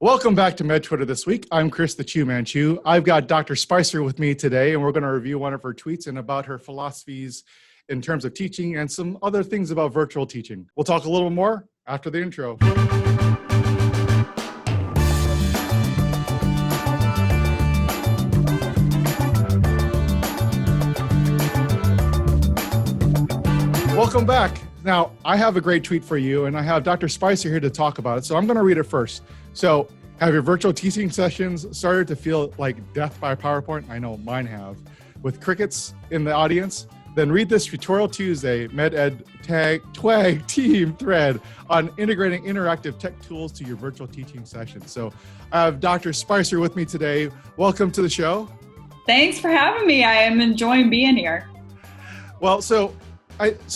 Welcome back to Med Twitter this week. I'm Chris the Chiu Man Chiu. I've got Dr. Spicer with me today, and we're going to review one of her tweets and about her philosophies in terms of teaching and some other things about virtual teaching. We'll talk a little more after the intro. Welcome back. Now, I have a great tweet for you, and I have Dr. Spicer here to talk about it, so I'm going to read it first. So, have your virtual teaching sessions started to feel like death by PowerPoint? I know mine have. With crickets in the audience? Then read this Tutorial Tuesday MedEd Twag team thread on integrating interactive tech tools to your virtual teaching sessions. So, I have Dr. Spicer with me today. Welcome to the show. Thanks for having me. I am enjoying being here. Well, so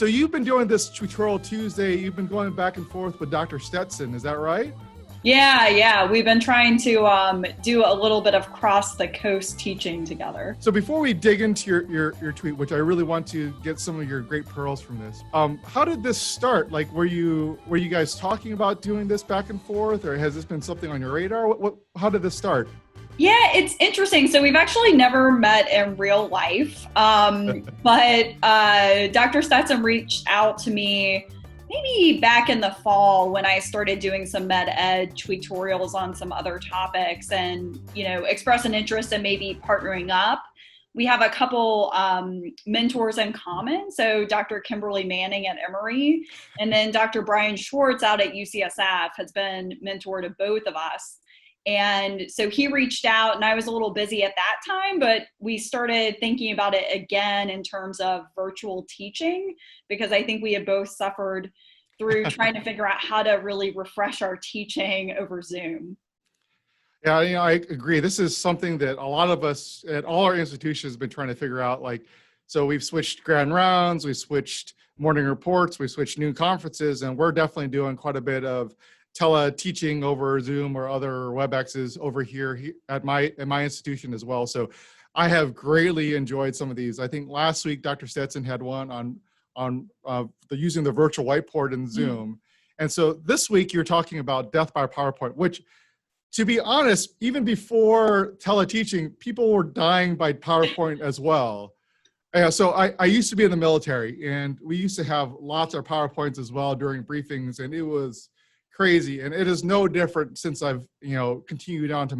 you've been doing this Tutorial Tuesday. You've been going back and forth with Dr. Stetson. Is that right? Yeah. We've been trying to do a little bit of cross the coast teaching together. So before we dig into your tweet, which I really want to get some of your great pearls from this, how did this start? Like, were you guys talking about doing this back and forth, or has this been something on your radar? How did this start? Yeah, it's interesting. So we've actually never met in real life, but Dr. Stetson reached out to me maybe back in the fall when I started doing some med ed tutorials on some other topics and, expressed an interest in maybe partnering up. We have a couple mentors in common. So Dr. Kimberly Manning at Emory, and then Dr. Brian Schwartz out at UCSF has been mentor to both of us. And so he reached out, and I was a little busy at that time, but we started thinking about it again in terms of virtual teaching, because I think we had both suffered through trying to figure out how to really refresh our teaching over Zoom. Yeah, I agree. This is something that a lot of us at all our institutions have been trying to figure out. So we've switched grand rounds, we switched morning reports, we switched noon conferences, and we're definitely doing quite a bit of tele-teaching over Zoom or other WebExes over here at my institution as well. So I have greatly enjoyed some of these. I think last week Dr. Stetson had one on using the virtual whiteboard in Zoom. Mm. And so this week you're talking about death by PowerPoint, which, to be honest, even before tele-teaching, people were dying by PowerPoint as well. So I used to be in the military, and we used to have lots of PowerPoints as well during briefings, and it was crazy, and it is no different since I've continued on to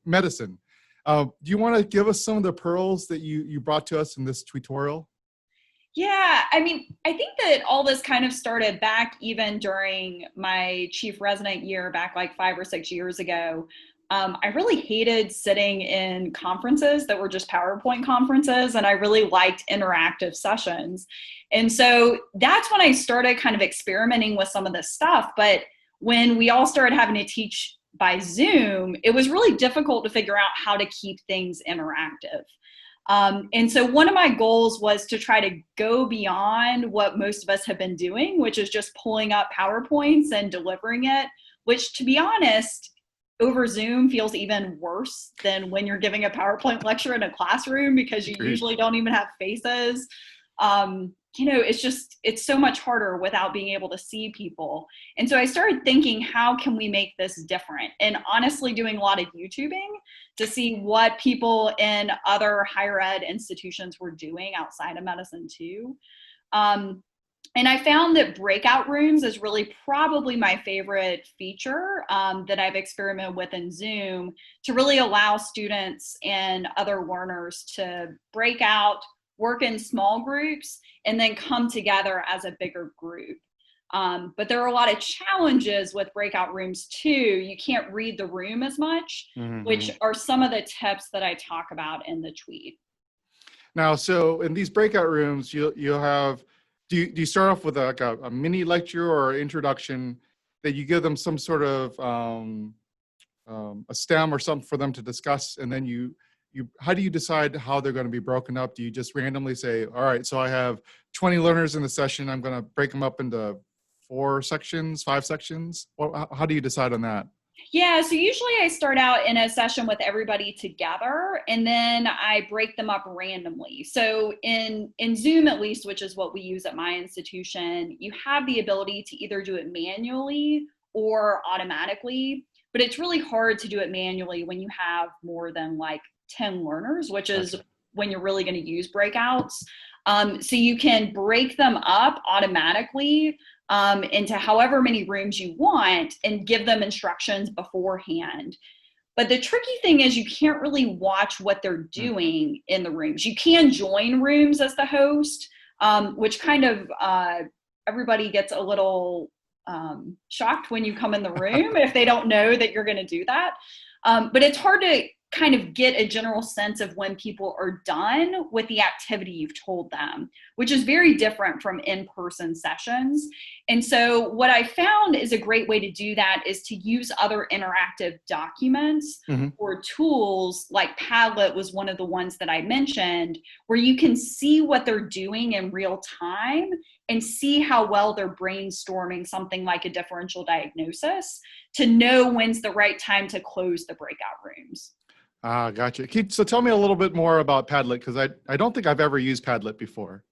medicine. Do you want to give us some of the pearls that you brought to us in this tutorial? Yeah, I think that all this kind of started back even during my chief resident year back like 5 or 6 years ago. I really hated sitting in conferences that were just PowerPoint conferences, and I really liked interactive sessions. And so that's when I started kind of experimenting with some of this stuff. But when we all started having to teach by Zoom, it was really difficult to figure out how to keep things interactive. And so one of my goals was to try to go beyond what most of us have been doing, which is just pulling up PowerPoints and delivering it, which, to be honest, over Zoom feels even worse than when you're giving a PowerPoint lecture in a classroom, because you usually don't even have faces. It's so much harder without being able to see people. And so I started thinking, how can we make this different? And honestly, doing a lot of YouTubing to see what people in other higher ed institutions were doing outside of medicine too. And I found that Breakout Rooms is really probably my favorite feature that I've experimented with in Zoom to really allow students and other learners to break out, work in small groups, and then come together as a bigger group. But there are a lot of challenges with breakout rooms too. You can't read the room as much, which are some of the tips that I talk about in the tweet. Now, so in these breakout rooms, you'll have, do you start off with a mini lecture or introduction that you give them some sort of a STEM or something for them to discuss, and then how do you decide how they're going to be broken up? Do you just randomly say, all right, so I have 20 learners in the session, I'm going to break them up into 4 sections, 5 sections? How do you decide on that? Yeah, so usually I start out in a session with everybody together, and then I break them up randomly. So in Zoom, at least, which is what we use at my institution, you have the ability to either do it manually or automatically. but it's really hard to do it manually when you have more than like 10 learners, which is Gotcha. when you're really going to use breakouts. So you can break them up automatically into however many rooms you want and give them instructions beforehand. But the tricky thing is you can't really watch what they're doing in the rooms. You can join rooms as the host, which kind of everybody gets a little shocked when you come in the room if they don't know that you're going to do that. But it's hard to kind of get a general sense of when people are done with the activity you've told them, which is very different from in-person sessions. And so what I found is a great way to do that is to use other interactive documents or tools, like Padlet was one of the ones that I mentioned, where you can see what they're doing in real time and see how well they're brainstorming something like a differential diagnosis to know when's the right time to close the breakout rooms. Ah, gotcha. So tell me a little bit more about Padlet, because I don't think I've ever used Padlet before.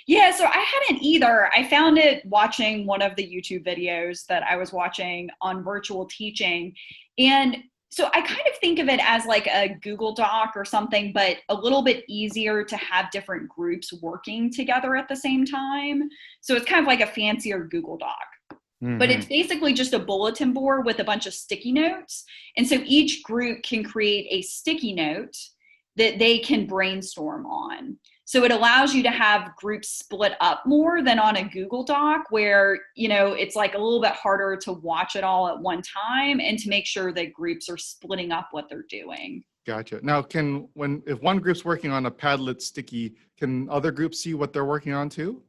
Yeah, so I hadn't either. I found it watching one of the YouTube videos that I was watching on virtual teaching. And so I kind of think of it as like a Google Doc or something, but a little bit easier to have different groups working together at the same time. So it's kind of like a fancier Google Doc. But it's basically just a bulletin board with a bunch of sticky notes. And so each group can create a sticky note that they can brainstorm on. So it allows you to have groups split up more than on a Google Doc where, you know, it's like a little bit harder to watch it all at one time and to make sure that groups are splitting up what they're doing. Gotcha. Now, if one group's working on a Padlet sticky, can other groups see what they're working on too?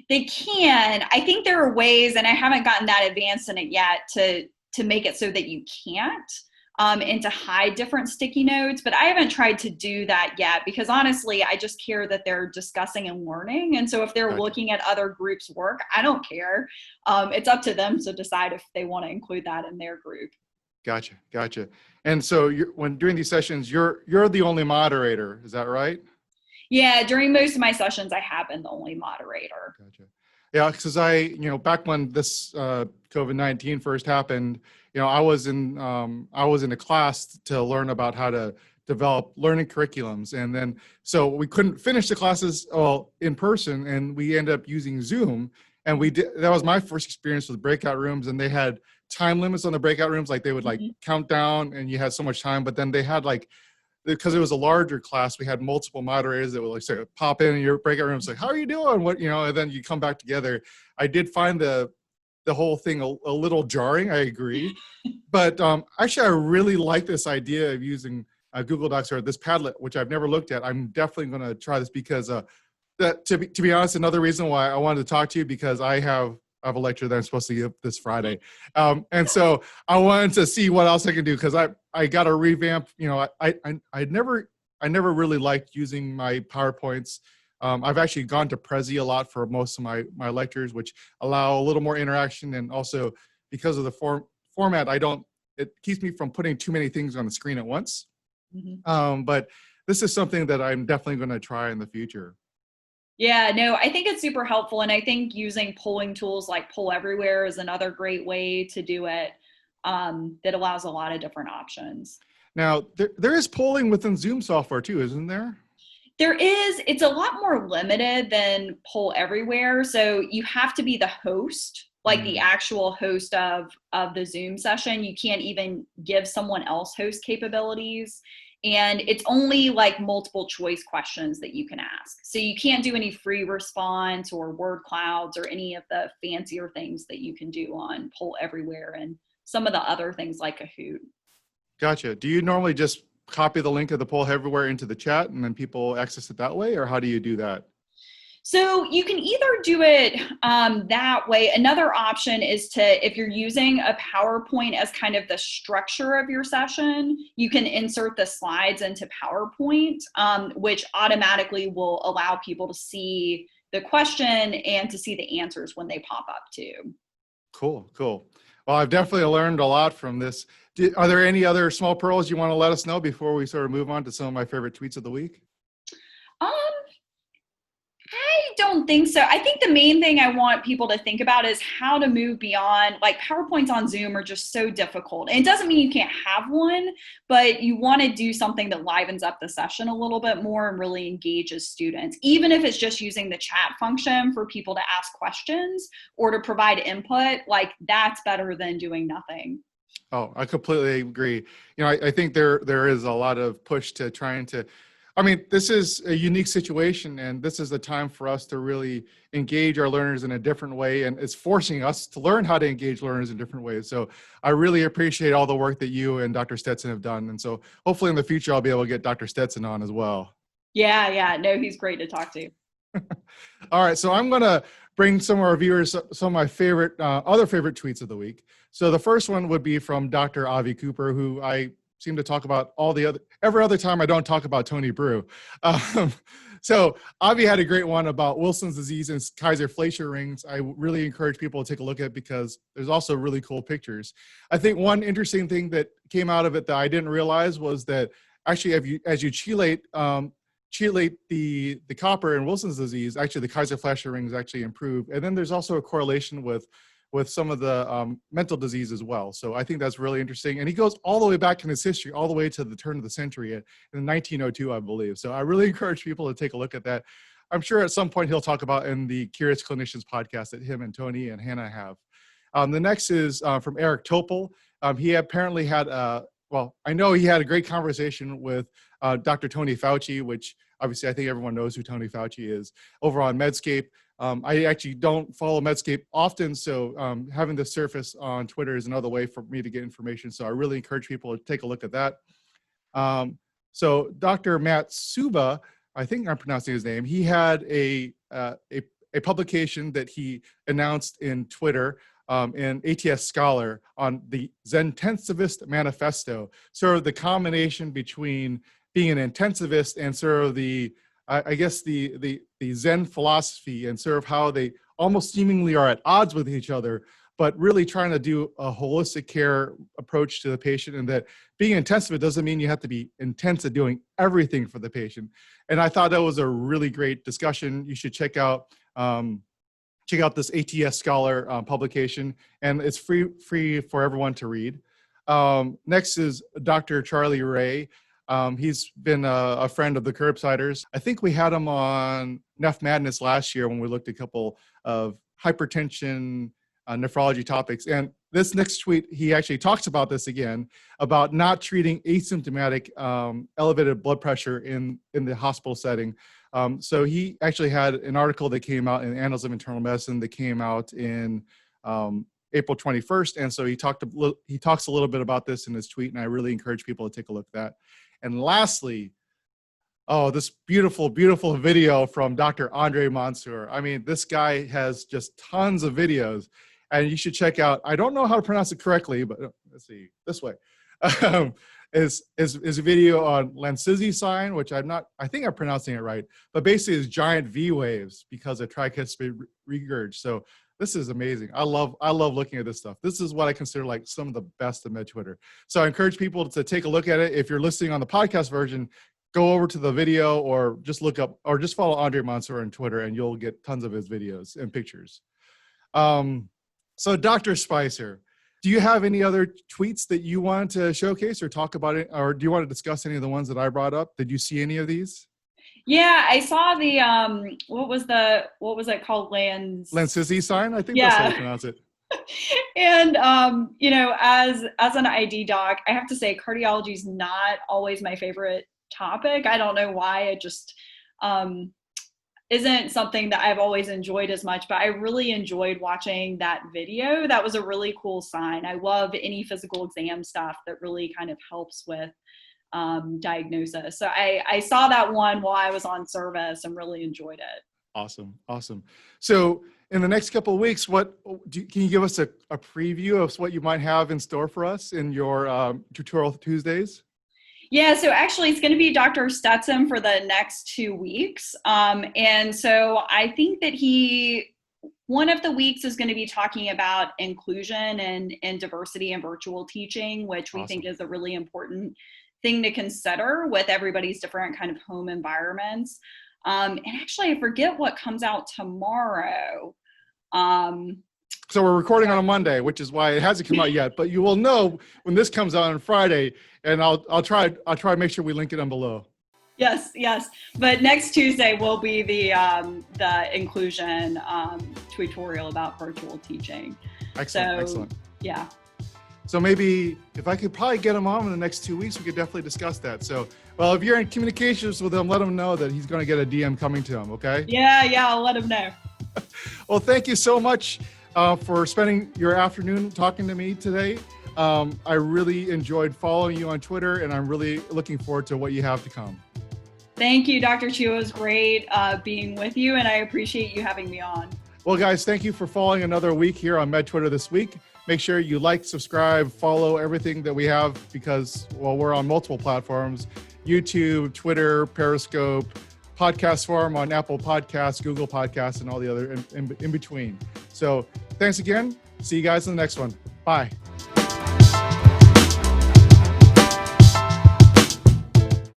They can. I think there are ways, and I haven't gotten that advanced in it yet, to make it so that you can't, and to hide different sticky notes. But I haven't tried to do that yet because honestly, I just care that they're discussing and learning. And so if they're looking at other groups' work, I don't care. It's up to them to decide if they want to include that in their group. Gotcha. And so when doing these sessions, you're the only moderator. Is that right? Yeah, during most of my sessions, I have been the only moderator. Gotcha. Yeah, because back when this COVID-19 first happened, I was in a class to learn about how to develop learning curriculums, and then so we couldn't finish the classes in person, and we ended up using Zoom, and that was my first experience with breakout rooms, and they had time limits on the breakout rooms, like they would count down, and you had so much time, but then they had because it was a larger class, we had multiple moderators that would say, pop in your breakout room, like, how are you doing? And then you come back together. I did find the whole thing a little jarring, I agree. But actually, I really like this idea of using Google Docs or this Padlet, which I've never looked at. I'm definitely going to try this because to be honest, another reason why I wanted to talk to you, because I have a lecture that I'm supposed to give this Friday. And so I wanted to see what else I can do, because I got to revamp, I never really liked using my PowerPoints. I've actually gone to Prezi a lot for most of my lectures, which allow a little more interaction. And also because of the format, it keeps me from putting too many things on the screen at once. But this is something that I'm definitely going to try in the future. Yeah, no, I think it's super helpful. And I think using polling tools like Poll Everywhere is another great way to do it, that allows a lot of different options. Now, there is polling within Zoom software too, isn't there? There is. It's a lot more limited than Poll Everywhere. So you have to be the host, like the actual host of the Zoom session. You can't even give someone else host capabilities. And it's only like multiple choice questions that you can ask. So you can't do any free response or word clouds or any of the fancier things that you can do on Poll Everywhere and some of the other things like Kahoot. Gotcha. Do you normally just copy the link of the Poll Everywhere into the chat and then people access it that way, or how do you do that? So you can either do it that way. Another option is if you're using a PowerPoint as kind of the structure of your session, you can insert the slides into PowerPoint, which automatically will allow people to see the question and to see the answers when they pop up too. Cool. Well, I've definitely learned a lot from this. Are there any other small pearls you want to let us know before we sort of move on to some of my favorite tweets of the week? I don't think so. I think the main thing I want people to think about is how to move beyond, like PowerPoints on Zoom are just so difficult. And it doesn't mean you can't have one, but you want to do something that livens up the session a little bit more and really engages students, even if it's just using the chat function for people to ask questions or to provide input. Like that's better than doing nothing. Oh, I completely agree. I think there is a lot of push to trying to, I mean, this is a unique situation, and this is a time for us to really engage our learners in a different way, and it's forcing us to learn how to engage learners in different ways. So I really appreciate all the work that you and Dr. Stetson have done. And so hopefully in the future, I'll be able to get Dr. Stetson on as well. Yeah. No, he's great to talk to. All right, so I'm going to bring some of our viewers some of my favorite, other favorite tweets of the week. So the first one would be from Dr. Avi Cooper, who I seem to talk about every other time I don't talk about Tony Brew. So Avi had a great one about Wilson's disease and Kaiser-Fleischer rings. I really encourage people to take a look at because there's also really cool pictures. I think one interesting thing that came out of it that I didn't realize was that actually as you chelate the copper in Wilson's disease, actually the Kaiser-Fleischer rings actually improve. And then there's also a correlation with some of the mental disease as well. So I think that's really interesting. And he goes all the way back in his history, all the way to the turn of the century in 1902, I believe. So I really encourage people to take a look at that. I'm sure at some point he'll talk about in the Curious Clinicians podcast that him and Tony and Hannah have. The next is from Eric Topol. He apparently had, I know he had a great conversation with Dr. Tony Fauci, which obviously I think everyone knows who Tony Fauci is, over on Medscape. I actually don't follow Medscape often, so having this surface on Twitter is another way for me to get information. So I really encourage people to take a look at that. So Dr. Matt Suba, I think I'm pronouncing his name, he had a publication that he announced in Twitter in ATS Scholar on the Zentensivist Manifesto, sort of the combination between being an intensivist and sort of the Zen philosophy and sort of how they almost seemingly are at odds with each other, but really trying to do a holistic care approach to the patient, and that being intensive, it doesn't mean you have to be intense at doing everything for the patient. And I thought that was a really great discussion. You should check out this ATS Scholar publication, and it's free for everyone to read. Next is Dr. Charlie Ray. He's been a friend of the Curbsiders. I think we had him on Neph Madness last year when we looked at a couple of hypertension, nephrology topics. And this next tweet, he actually talks about this again, about not treating asymptomatic elevated blood pressure in the hospital setting. So he actually had an article that came out in Annals of Internal Medicine that came out in April 21st. And so he talks a little bit about this in his tweet, and I really encourage people to take a look at that. And lastly, this beautiful, beautiful video from Dr. Andre Mansour. I mean, this guy has just tons of videos, and you should check out, I don't know how to pronounce it correctly, but let's see, this way, is a video on Lancisi sign, which I think I'm pronouncing it right, but basically it's giant V waves because of tricuspid regurg. So this is amazing. I love looking at this stuff. This is what I consider like some of the best of med Twitter. So I encourage people to take a look at it. If you're listening on the podcast version, go over to the video or just look up or just follow Andre Mansour on Twitter and you'll get tons of his videos and pictures. So Dr. Spicer, do you have any other tweets that you want to showcase or talk about it? Or do you want to discuss any of the ones that I brought up? Did you see any of these? Yeah, I saw the what was it called? Lancisi sign? I think yeah. That's how you pronounce it. And as an ID doc, I have to say cardiology is not always my favorite topic. I don't know why. It just isn't something that I've always enjoyed as much, but I really enjoyed watching that video. That was a really cool sign. I love any physical exam stuff that really kind of helps with diagnosis. So I saw that one while I was on service and really enjoyed it. Awesome. So in the next couple of weeks, can you give us a preview of what you might have in store for us in your Tutorial Tuesdays? Yeah, so actually it's going to be Dr. Stetson for the next 2 weeks. And so I think that one of the weeks is going to be talking about inclusion and diversity in virtual teaching, which we think is a really important thing to consider with everybody's different kind of home environments. And actually, I forget what comes out tomorrow. So we're recording on a Monday, which is why it hasn't come out yet. But you will know when this comes out on Friday, and I'll try to make sure we link it on below. Yes. But next Tuesday will be the inclusion tutorial about virtual teaching. Excellent. Yeah. So maybe if I could probably get him on in the next 2 weeks, we could definitely discuss that. So, well, if you're in communications with him, let him know that he's going to get a DM coming to him. Okay. Yeah. I'll let him know. Well, thank you so much for spending your afternoon talking to me today. I really enjoyed following you on Twitter, and I'm really looking forward to what you have to come. Thank you, Dr. Chiu. It was great being with you, and I appreciate you having me on. Well, guys, thank you for following another week here on Med Twitter this week. Make sure you like, subscribe, follow everything that we have because, well, we're on multiple platforms: YouTube, Twitter, Periscope, podcast form on Apple Podcasts, Google Podcasts, and all the other in between. So thanks again. See you guys in the next one. Bye.